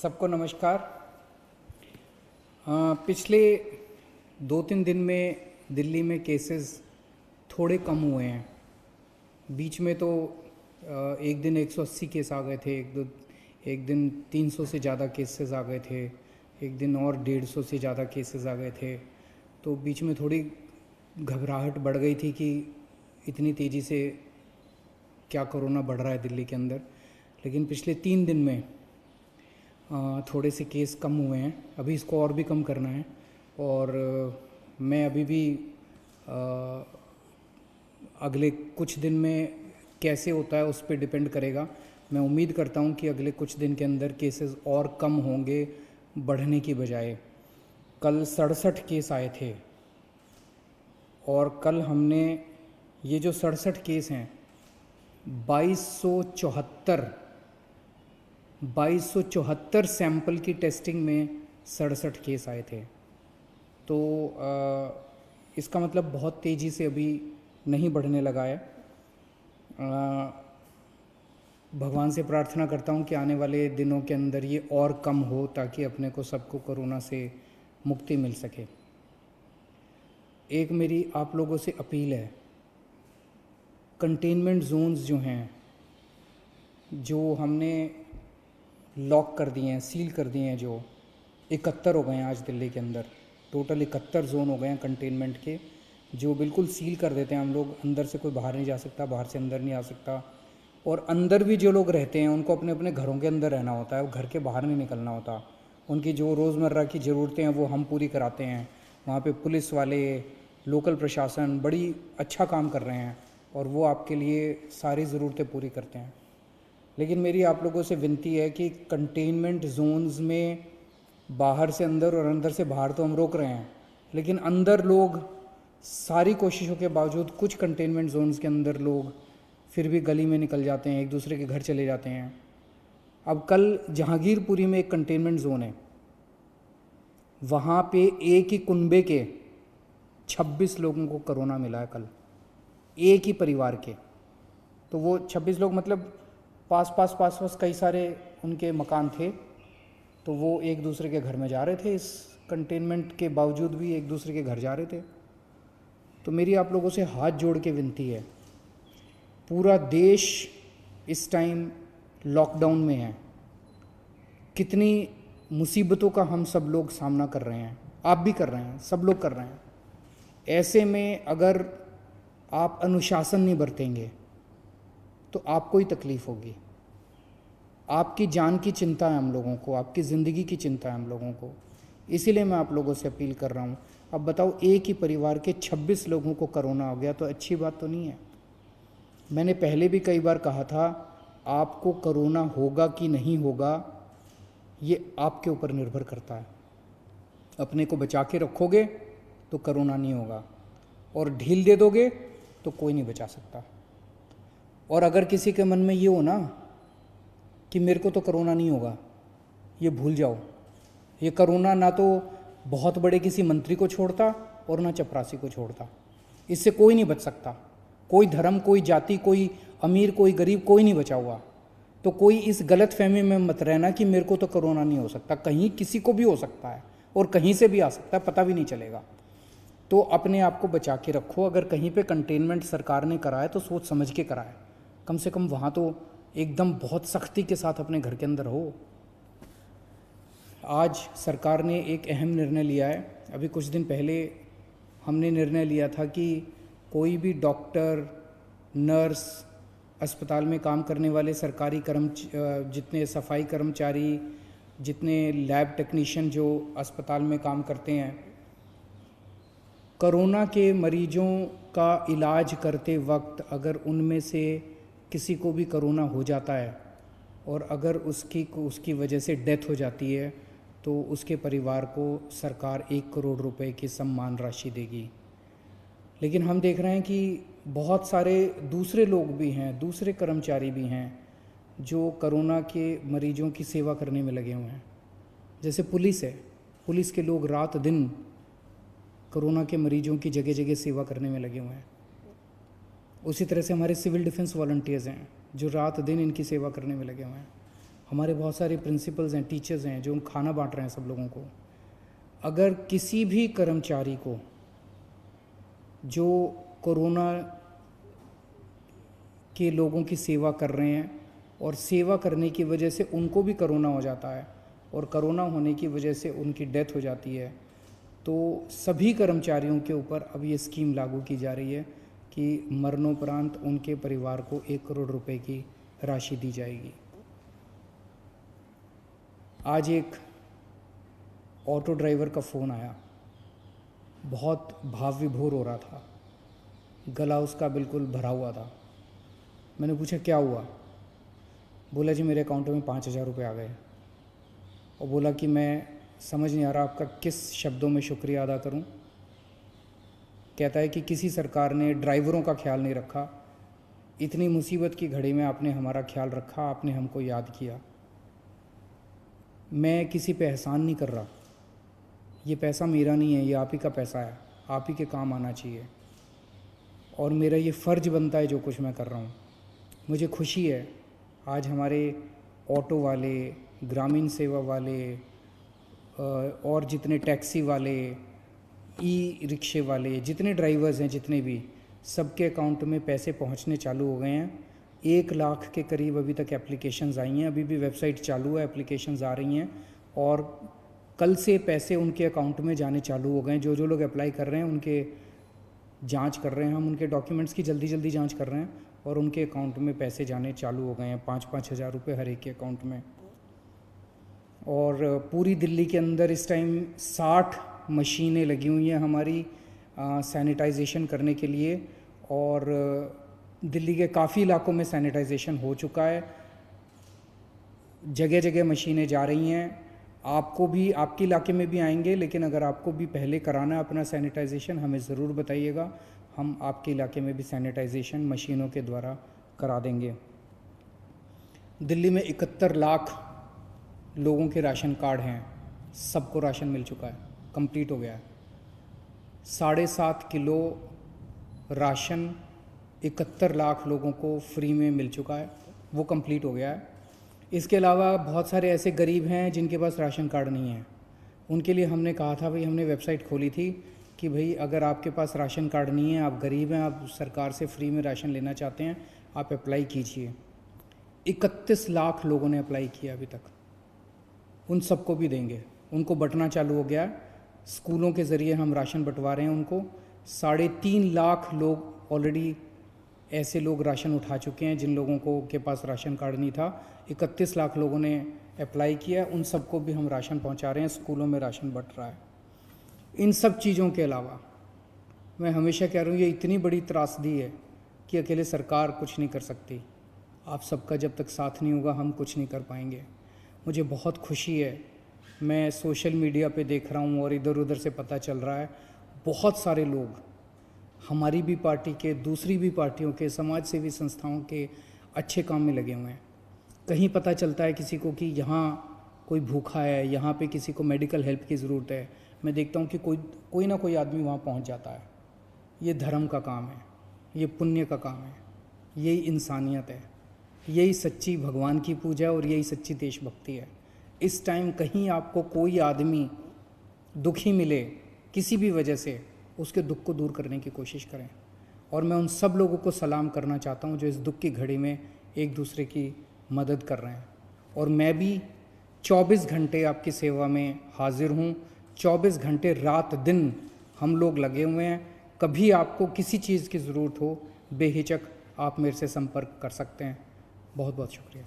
सबको नमस्कार। पिछले 2-3 दिन में दिल्ली में केसेस थोड़े कम हुए हैं। बीच में तो एक दिन 180 केस आ गए थे, एक दिन 300 से ज़्यादा केसेस आ गए थे, एक दिन और 150 से ज़्यादा केसेस आ गए थे। तो बीच में थोड़ी घबराहट बढ़ गई थी कि इतनी तेज़ी से क्या कोरोना बढ़ रहा है दिल्ली के अंदर। लेकिन पिछले 3 दिन में थोड़े से केस कम हुए हैं। अभी इसको और भी कम करना है और मैं अभी भी अगले कुछ दिन में कैसे होता है उस पर डिपेंड करेगा। मैं उम्मीद करता हूँ कि अगले कुछ दिन के अंदर केसेस और कम होंगे बढ़ने की बजाय। कल 67 केस आए थे और कल हमने ये जो 67 केस हैं 2274 सैंपल की टेस्टिंग में 67 केस आए थे। तो इसका मतलब बहुत तेज़ी से अभी नहीं बढ़ने लगा है। भगवान से प्रार्थना करता हूँ कि आने वाले दिनों के अंदर ये और कम हो ताकि अपने को सबको कोरोना से मुक्ति मिल सके। एक मेरी आप लोगों से अपील है, कंटेनमेंट जोन्स जो हैं, जो हमने लॉक कर दिए हैं, सील कर दिए हैं, जो 71 हो गए हैं आज दिल्ली के अंदर, टोटल 71 जोन हो गए हैं कंटेनमेंट के, जो बिल्कुल सील कर देते हैं हम लोग। अंदर से कोई बाहर नहीं जा सकता, बाहर से अंदर नहीं आ सकता। और अंदर भी जो लोग रहते हैं उनको अपने अपने घरों के अंदर रहना होता है, घर के बाहर नहीं निकलना होता। उनकी जो रोज़मर्रा की ज़रूरतें हैं वो हम पूरी कराते हैं। वहाँ पे पुलिस वाले, लोकल प्रशासन बड़ी अच्छा काम कर रहे हैं और वो आपके लिए सारी ज़रूरतें पूरी करते हैं। लेकिन मेरी आप लोगों से विनती है कि कंटेनमेंट जोन्स में बाहर से अंदर और अंदर से बाहर तो हम रोक रहे हैं, लेकिन अंदर लोग सारी कोशिशों के बावजूद कुछ कंटेनमेंट जोन्स के अंदर लोग फिर भी गली में निकल जाते हैं, एक दूसरे के घर चले जाते हैं। अब कल जहांगीरपुरी में एक कंटेनमेंट जोन है, वहाँ पे एक ही कुनबे के 26 लोगों को कोरोना मिला है कल, एक ही परिवार के। तो वो 26 लोग मतलब पास पास कई सारे उनके मकान थे, तो वो एक दूसरे के घर में जा रहे थे। इस कंटेनमेंट के बावजूद भी एक दूसरे के घर जा रहे थे। तो मेरी आप लोगों से हाथ जोड़ के विनती है, पूरा देश इस टाइम लॉकडाउन में है। कितनी मुसीबतों का हम सब लोग सामना कर रहे हैं, आप भी कर रहे हैं, सब लोग कर रहे हैं। ऐसे में अगर आप अनुशासन नहीं बरतेंगे तो आपको ही तकलीफ़ होगी। आपकी जान की चिंता है हम लोगों को, आपकी ज़िंदगी की चिंता है हम लोगों को। इसीलिए मैं आप लोगों से अपील कर रहा हूँ। अब बताओ, एक ही परिवार के 26 लोगों को कोरोना हो गया तो अच्छी बात तो नहीं है। मैंने पहले भी कई बार कहा था, आपको कोरोना होगा कि नहीं होगा ये आपके ऊपर निर्भर करता है। अपने को बचा के रखोगे तो कोरोना नहीं होगा, और ढील दे दोगे तो कोई नहीं बचा सकता। और अगर किसी के मन में ये हो ना कि मेरे को तो कोरोना नहीं होगा, ये भूल जाओ। ये कोरोना ना तो बहुत बड़े किसी मंत्री को छोड़ता और ना चपरासी को छोड़ता। इससे कोई नहीं बच सकता। कोई धर्म, कोई जाति, कोई अमीर, कोई गरीब, कोई नहीं बचा हुआ। तो कोई इस गलत फहमी में मत रहना कि मेरे को तो कोरोना नहीं हो सकता। कहीं किसी को भी हो सकता है और कहीं से भी आ सकता है, पता भी नहीं चलेगा। तो अपने आप को बचा के रखो। अगर कहीं पे कंटेनमेंट सरकार ने कराया तो सोच समझ के कराए, कम से कम वहाँ तो एकदम बहुत सख्ती के साथ अपने घर के अंदर हो। आज सरकार ने एक अहम निर्णय लिया है। अभी कुछ दिन पहले हमने निर्णय लिया था कि कोई भी डॉक्टर, नर्स, अस्पताल में काम करने वाले सरकारी जितने सफाई कर्मचारी, जितने लैब टेक्नीशियन जो अस्पताल में काम करते हैं, कोरोना के मरीजों का इलाज करते वक्त अगर उनमें से किसी को भी कोरोना हो जाता है और अगर उसकी वजह से डेथ हो जाती है तो उसके परिवार को सरकार 1 करोड़ रुपए की सम्मान राशि देगी। लेकिन हम देख रहे हैं कि बहुत सारे दूसरे लोग भी हैं, दूसरे कर्मचारी भी हैं जो कोरोना के मरीजों की सेवा करने में लगे हुए हैं। जैसे पुलिस है, पुलिस के लोग रात दिन कोरोना के मरीजों की जगह जगह सेवा करने में लगे हुए हैं। उसी तरह से हमारे सिविल डिफेंस वॉलंटियर्स हैं जो रात दिन इनकी सेवा करने में लगे हुए हैं। हमारे बहुत सारे प्रिंसिपल्स हैं, टीचर्स हैं जो खाना बांट रहे हैं सब लोगों को। अगर किसी भी कर्मचारी को जो कोरोना के लोगों की सेवा कर रहे हैं और सेवा करने की वजह से उनको भी कोरोना हो जाता है और कोरोना होने की वजह से उनकी डेथ हो जाती है, तो सभी कर्मचारियों के ऊपर अब ये स्कीम लागू की जा रही है कि मरणोपरांत उनके परिवार को 1 करोड़ रुपए की राशि दी जाएगी। आज एक ऑटो ड्राइवर का फ़ोन आया, बहुत भाव विभोर हो रहा था, गला उसका बिल्कुल भरा हुआ था। मैंने पूछा क्या हुआ? बोला जी मेरे अकाउंट में 5,000 रुपये आ गए। और बोला कि मैं समझ नहीं आ रहा आपका किस शब्दों में शुक्रिया अदा करूं। कहता है कि किसी सरकार ने ड्राइवरों का ख्याल नहीं रखा, इतनी मुसीबत की घड़ी में आपने हमारा ख्याल रखा, आपने हमको याद किया। मैं किसी पे एहसान नहीं कर रहा, ये पैसा मेरा नहीं है, ये आप ही का पैसा है, आप ही के काम आना चाहिए और मेरा ये फ़र्ज़ बनता है जो कुछ मैं कर रहा हूँ। मुझे खुशी है आज हमारे ऑटो वाले, ग्रामीण सेवा वाले और जितने टैक्सी वाले, ई रिक्शे वाले, जितने ड्राइवर्स हैं, जितने भी, सबके अकाउंट में पैसे पहुंचने चालू हो गए हैं। 1 लाख के करीब अभी तक एप्लीकेशंस आई हैं, अभी भी वेबसाइट चालू है, एप्लीकेशंस आ रही हैं और कल से पैसे उनके अकाउंट में जाने चालू हो गए हैं। जो लोग अप्लाई कर रहे हैं उनके जांच कर रहे हैं, हम उनके डॉक्यूमेंट्स की जल्दी जांच कर रहे हैं और उनके अकाउंट में पैसे जाने चालू हो गए हैं, 5-5 हज़ार रुपये हर एक के अकाउंट में। और पूरी दिल्ली के अंदर इस टाइम 60 मशीनें लगी हुई हैं हमारी सैनिटाइजेशन करने के लिए और दिल्ली के काफ़ी इलाकों में सैनिटाइजेशन हो चुका है। जगह जगह मशीनें जा रही हैं, आपको भी, आपके इलाके में भी आएंगे, लेकिन अगर आपको भी पहले कराना है अपना सैनिटाइजेशन हमें ज़रूर बताइएगा, हम आपके इलाके में भी सैनिटाइजेशन मशीनों के द्वारा करा देंगे। दिल्ली में 71 लाख लोगों के राशन कार्ड हैं, सबको राशन मिल चुका है, कंप्लीट हो गया है। 7.5 किलो राशन 71 लाख लोगों को फ्री में मिल चुका है, वो कंप्लीट हो गया है। इसके अलावा बहुत सारे ऐसे गरीब हैं जिनके पास राशन कार्ड नहीं है, उनके लिए हमने कहा था भाई, हमने वेबसाइट खोली थी कि भाई अगर आपके पास राशन कार्ड नहीं है, आप गरीब हैं, आप सरकार से फ्री में राशन लेना चाहते हैं, आप अप्लाई कीजिए। 31 लाख लोगों ने अप्लाई किया अभी तक, उन सबको भी देंगे। उनको बंटना चालू हो गया, स्कूलों के ज़रिए हम राशन बंटवा रहे हैं उनको। 3.5 लाख लोग ऑलरेडी ऐसे लोग राशन उठा चुके हैं जिन लोगों को के पास राशन कार्ड नहीं था। 31 लाख लोगों ने अप्लाई किया, उन सबको भी हम राशन पहुंचा रहे हैं, स्कूलों में राशन बंट रहा है। इन सब चीज़ों के अलावा मैं हमेशा कह रहा हूँ, ये इतनी बड़ी त्रासदी है कि अकेले सरकार कुछ नहीं कर सकती। आप सबका जब तक साथ नहीं होगा हम कुछ नहीं कर पाएंगे। मुझे बहुत खुशी है, मैं सोशल मीडिया पे देख रहा हूँ और इधर उधर से पता चल रहा है, बहुत सारे लोग हमारी भी पार्टी के, दूसरी भी पार्टियों के, समाज सेवी संस्थाओं के अच्छे काम में लगे हुए हैं। कहीं पता चलता है किसी को कि यहाँ कोई भूखा है, यहाँ पे किसी को मेडिकल हेल्प की ज़रूरत है, मैं देखता हूँ कि कोई ना कोई आदमी वहाँ पहुँच जाता है। ये धर्म का काम है, ये पुण्य का काम है, यही इंसानियत है, यही सच्ची भगवान की पूजा और यही सच्ची देशभक्ति है। इस टाइम कहीं आपको कोई आदमी दुखी मिले किसी भी वजह से, उसके दुख को दूर करने की कोशिश करें। और मैं उन सब लोगों को सलाम करना चाहता हूँ जो इस दुख की घड़ी में एक दूसरे की मदद कर रहे हैं। और मैं भी 24 घंटे आपकी सेवा में हाजिर हूँ, 24 घंटे रात दिन हम लोग लगे हुए हैं। कभी आपको किसी चीज़ की ज़रूरत हो, बेहिचक आप मेरे से संपर्क कर सकते हैं। बहुत बहुत शुक्रिया।